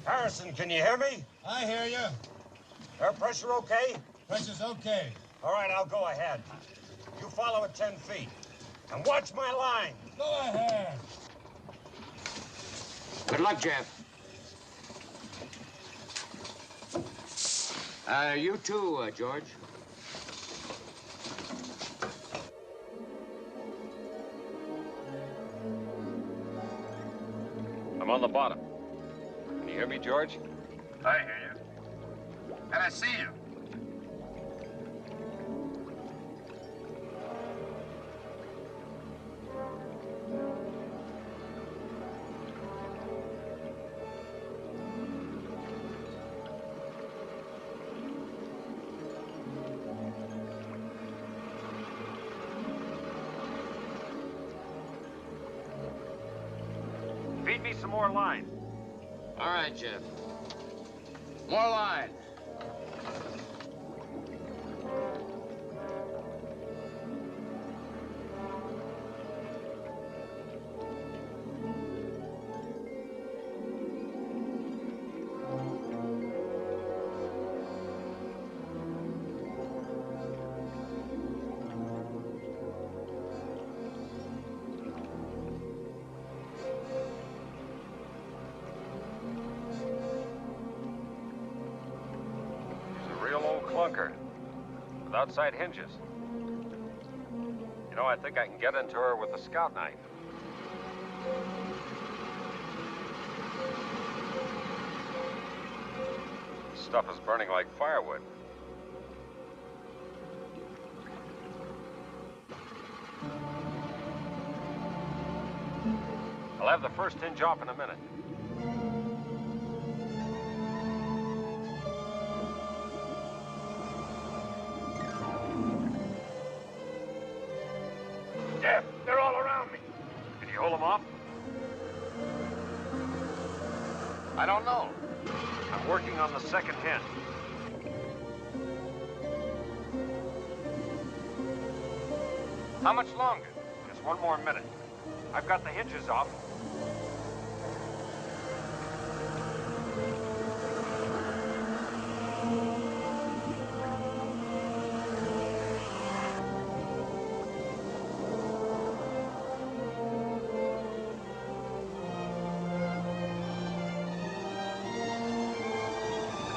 Speaker 7: Harrison, can you hear me?
Speaker 10: I hear you.
Speaker 7: Air pressure okay?
Speaker 10: Pressure's okay.
Speaker 7: All right, I'll go ahead. You follow at 10 feet. And watch my line.
Speaker 10: Go ahead.
Speaker 5: Good luck, Jeff. You too, George.
Speaker 7: I'm on the bottom. Can you hear me, George?
Speaker 4: I hear you. And I see you.
Speaker 7: Feed me some more line.
Speaker 5: All right, Jeff. More line.
Speaker 7: Clunker with outside hinges. You know, I think I can get into her with a scout knife. Stuff is burning like firewood. I'll have the first hinge off in a minute.
Speaker 4: Jeff, they're all around me.
Speaker 7: Can you hold them off?
Speaker 4: I don't know.
Speaker 7: I'm working on the second hinge. How much longer? Just one more minute. I've got the hinges off.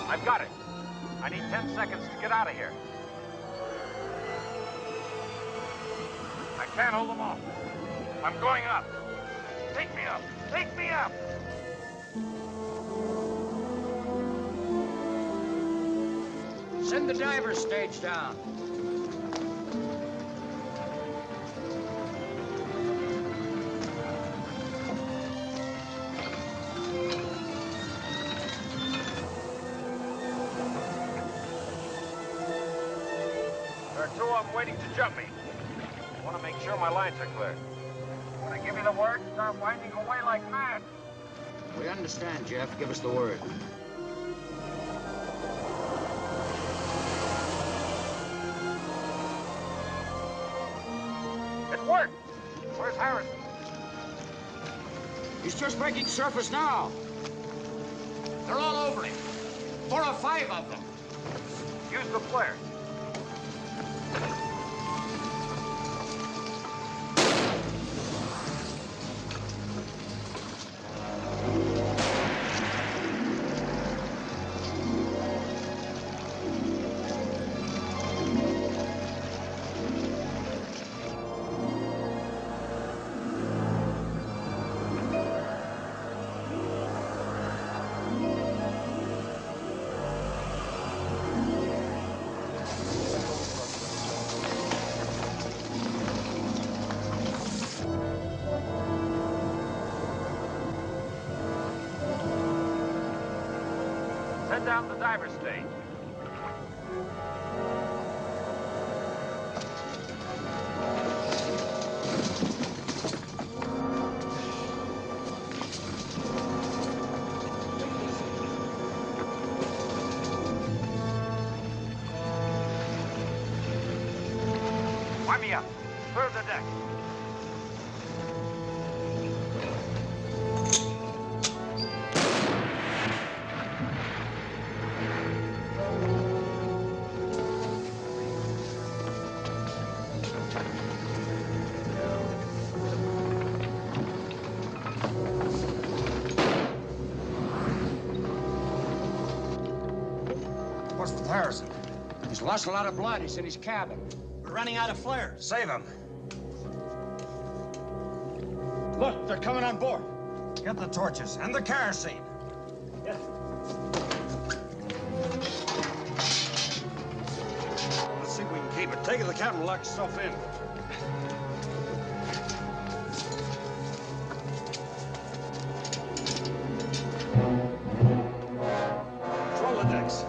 Speaker 7: I've got it. I need 10 seconds to get out of here. I can't hold them off. I'm going up. Take me up. Take me up.
Speaker 5: Send the diver's stage down.
Speaker 7: There are two of them waiting to jump me. I want to make sure my lines are clear. When I give you the word, start winding away like mad.
Speaker 5: We understand, Jeff. Give us the word.
Speaker 7: It worked. Where's Harrison?
Speaker 5: He's just making surface now. They're all over him. 4 or 5 of them.
Speaker 7: Use the flare. Head down the diver's stage. Wind me up. Clear the deck.
Speaker 5: What's with Harrison? He's lost a lot of blood. He's in his cabin.
Speaker 10: We're running out of flares.
Speaker 5: Save him.
Speaker 9: Look, they're coming on board.
Speaker 10: Get the torches and the kerosene.
Speaker 9: Yeah. Let's see if we can keep it. Take it to the cabin and lock yourself in. Control the decks.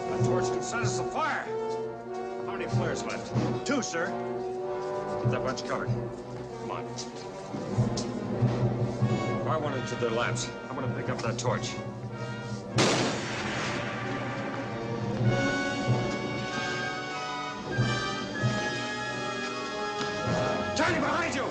Speaker 9: That torch can set us afire. How many flares left?
Speaker 10: 2, sir.
Speaker 7: Get that bunch covered. Come on. Fire one into their laps. I'm gonna pick up that torch.
Speaker 9: Charlie, behind you!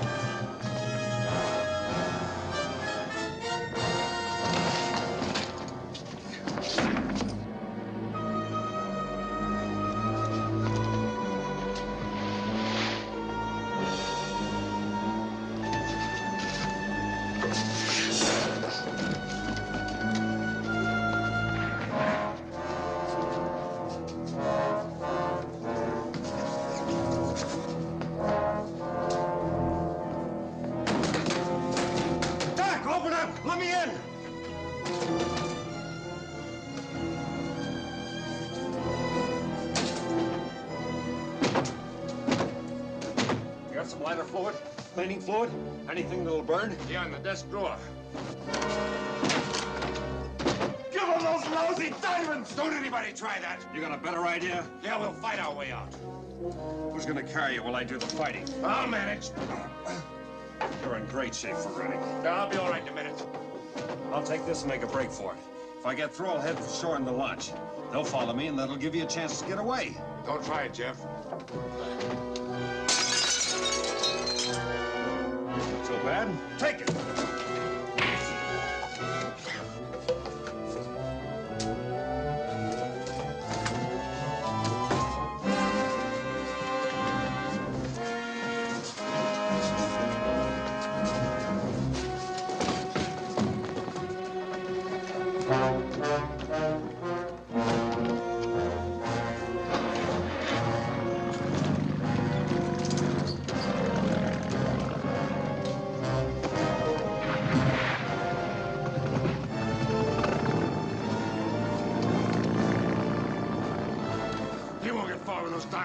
Speaker 7: Lighter fluid? Cleaning fluid? Anything that'll burn?
Speaker 4: Yeah, in the desk drawer. Give him those lousy diamonds! Don't anybody try that.
Speaker 7: You got a better idea?
Speaker 4: Yeah, we'll fight our way out.
Speaker 7: Who's gonna carry you while I do the fighting?
Speaker 4: I'll manage.
Speaker 7: You're in great shape for running.
Speaker 4: I'll be all right in a minute.
Speaker 7: I'll take this and make a break for it. If I get through, I'll head for shore in the launch. They'll follow me, and that'll give you a chance to get away.
Speaker 4: Don't try it, Jeff.
Speaker 7: So bad? Take it.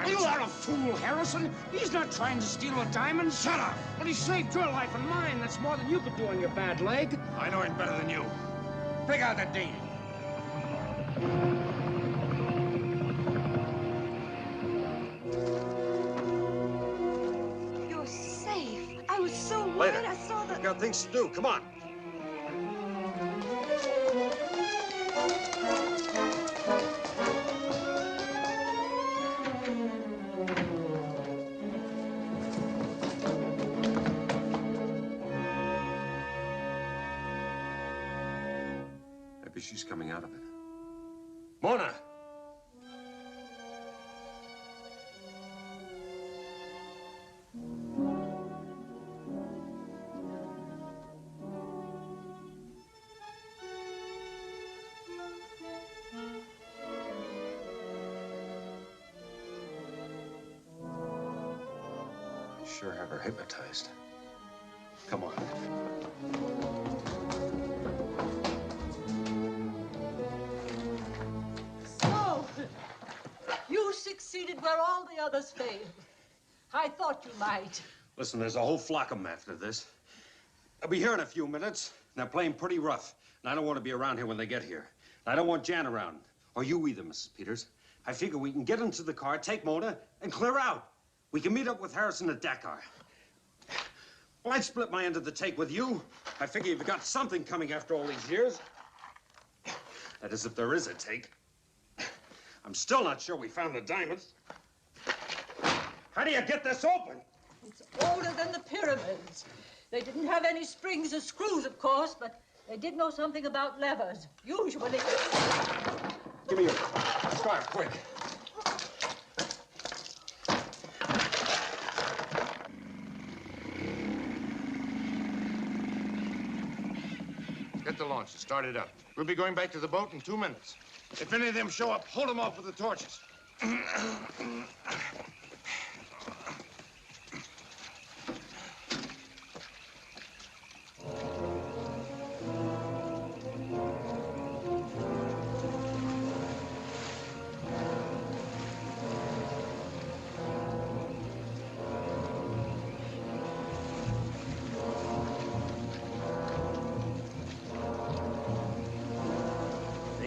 Speaker 9: You are a fool, Harrison. He's not trying to steal a diamond.
Speaker 4: Shut up!
Speaker 9: But he saved your life and mine. That's more than you could do on your bad leg.
Speaker 4: I know him better than you. Pick out that date.
Speaker 2: You're safe. I was so
Speaker 7: Later.
Speaker 2: worried. I saw the...
Speaker 7: I've got things to do. Come on. Maybe she's coming out of it. Mona! Sure have her hypnotized. Come on.
Speaker 3: So, you succeeded where all the others failed. I thought you might.
Speaker 7: Listen, there's a whole flock of them after this. I'll be here in a few minutes, and they're playing pretty rough. And I don't want to be around here when they get here. And I don't want Jan around, or you either, Mrs. Peters. I figure we can get into the car, take Mona, and clear out. We can meet up with Harrison at Dakar. Well, I'd split my end of the take with you. I figure you've got something coming after all these years. That is, if there is a take. I'm still not sure we found the diamonds. How do you get this open?
Speaker 3: It's older than the pyramids. They didn't have any springs or screws, of course, but they did know something about levers. Usually...
Speaker 7: Give me your scarf, quick.
Speaker 4: Get the launch and start it up. We'll be going back to the boat in 2 minutes. If any of them show up, hold them off with the torches.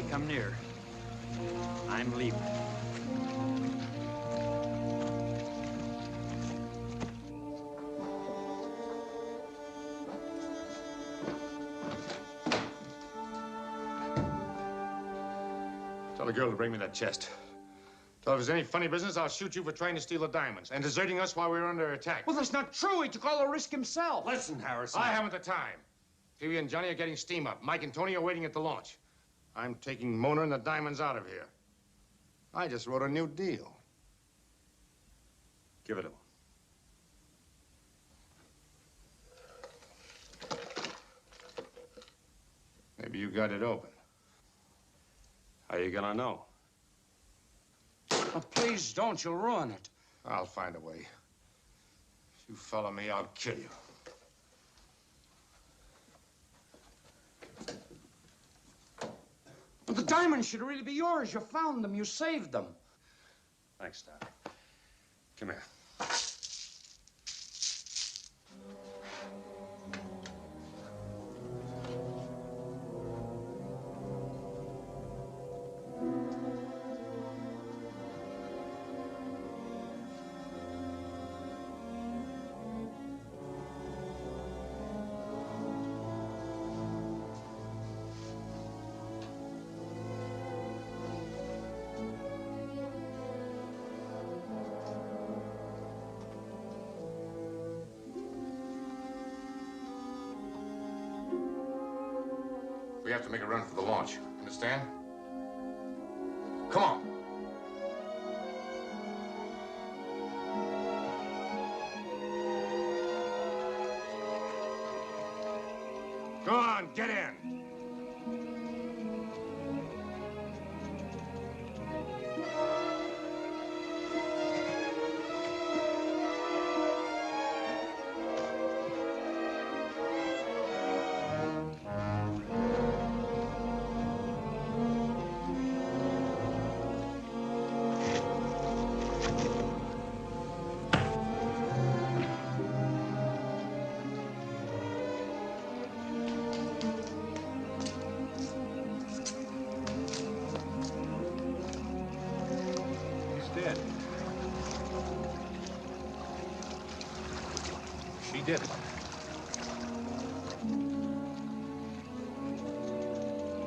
Speaker 10: Come near. I'm leaving.
Speaker 4: Tell the girl to bring me that chest. Tell her if there's any funny business, I'll shoot you for trying to steal the diamonds and deserting us while we were under attack.
Speaker 9: Well, that's not true. He took all the risk himself.
Speaker 7: Listen, Harrison.
Speaker 4: I haven't the time. Phoebe and Johnny are getting steam up. Mike and Tony are waiting at the launch. I'm taking Mona and the diamonds out of here. I just wrote a new deal.
Speaker 7: Give it to him.
Speaker 4: Maybe you got it open.
Speaker 7: How you gonna know?
Speaker 9: Oh, please don't. You'll ruin it.
Speaker 4: I'll find a way. If you follow me, I'll kill you.
Speaker 9: But the diamonds should really be yours. You found them. You saved them.
Speaker 7: Thanks, Dad. Come here.
Speaker 4: We have to make a run for the launch. Understand? Come on. Go on, get in.
Speaker 7: Dead. She did it.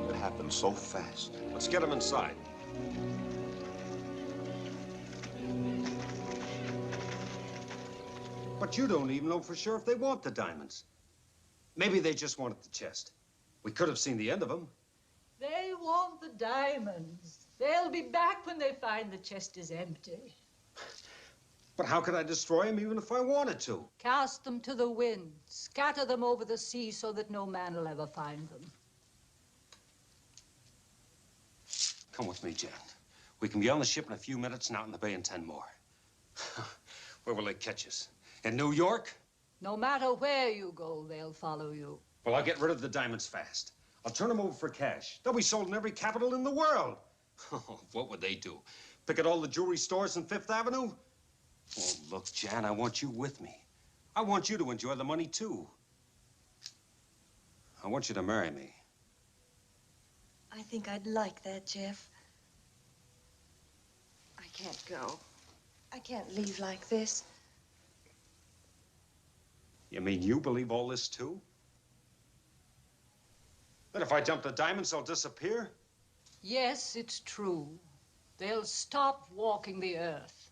Speaker 11: It happened so fast.
Speaker 7: Let's get him inside.
Speaker 12: But you don't even know for sure if they want the diamonds. Maybe they just wanted the chest. We could have seen the end of them.
Speaker 3: They want the diamonds. They'll be back when they find the chest is empty.
Speaker 12: But how could I destroy them even if I wanted to?
Speaker 3: Cast them to the wind. Scatter them over the sea so that no man will ever find them.
Speaker 12: Come with me, Jan. We can be on the ship in a few minutes and out in the bay in 10 more. Where will they catch us? In New York?
Speaker 3: No matter where you go, they'll follow you.
Speaker 12: Well, I'll get rid of the diamonds fast. I'll turn them over for cash. They'll be sold in every capital in the world. Oh, what would they do? Pick at all the jewelry stores on Fifth Avenue? Oh, look, Jan, I want you with me. I want you to enjoy the money, too. I want you to marry me.
Speaker 2: I think I'd like that, Jeff. I can't go. I can't leave like this.
Speaker 12: You mean you believe all this, too? That if I dump the diamonds, they'll disappear?
Speaker 3: Yes, it's true. They'll stop walking the earth.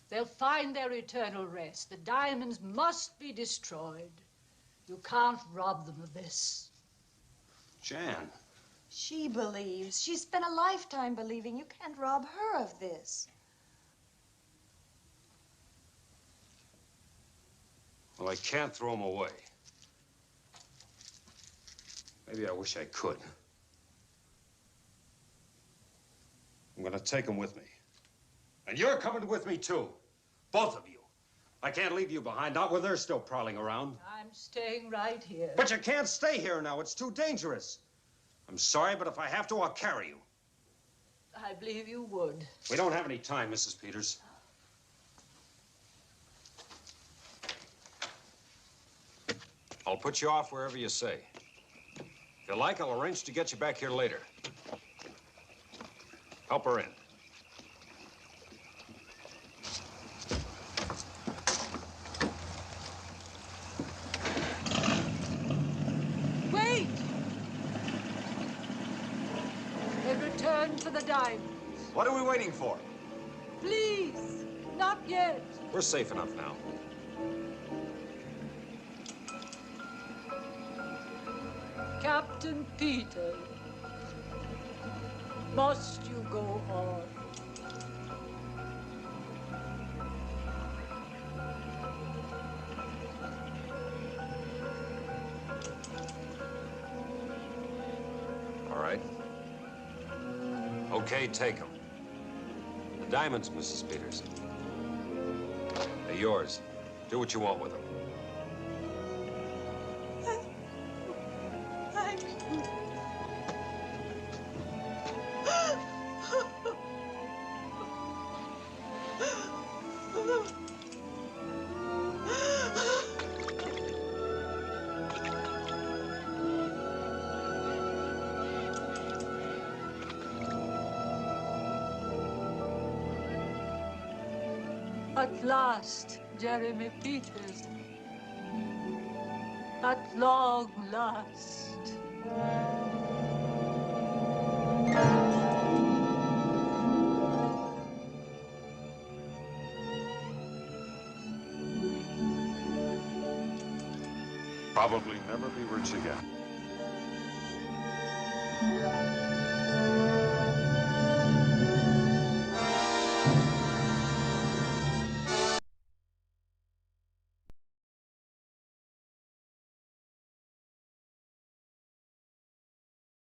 Speaker 3: They'll find their eternal rest. The diamonds must be destroyed. You can't rob them of this.
Speaker 12: Jan.
Speaker 2: She believes. She's spent a lifetime believing. You can't rob her of this.
Speaker 12: Well, I can't throw them away. Maybe I wish I could. I'm gonna take them with me. And you're coming with me, too. Both of you. I can't leave you behind, not when they're still prowling around.
Speaker 3: I'm staying right here.
Speaker 12: But you can't stay here now. It's too dangerous. I'm sorry, but if I have to, I'll carry you.
Speaker 3: I believe you would.
Speaker 12: We don't have any time, Mrs. Peters.
Speaker 7: I'll put you off wherever you say. If you like, I'll arrange to get you back here later. Help her in.
Speaker 3: Wait! They've returned for the diamonds.
Speaker 7: What are we waiting for?
Speaker 3: Please, not yet.
Speaker 7: We're safe enough now.
Speaker 3: Captain Peter, must you go on?
Speaker 7: All right. Okay, take them. The diamonds, Mrs. Peters. They're yours. Do what you want with them.
Speaker 3: At last, Jeremy Peters. At long last.
Speaker 7: Probably never be rich again.
Speaker 2: Bye.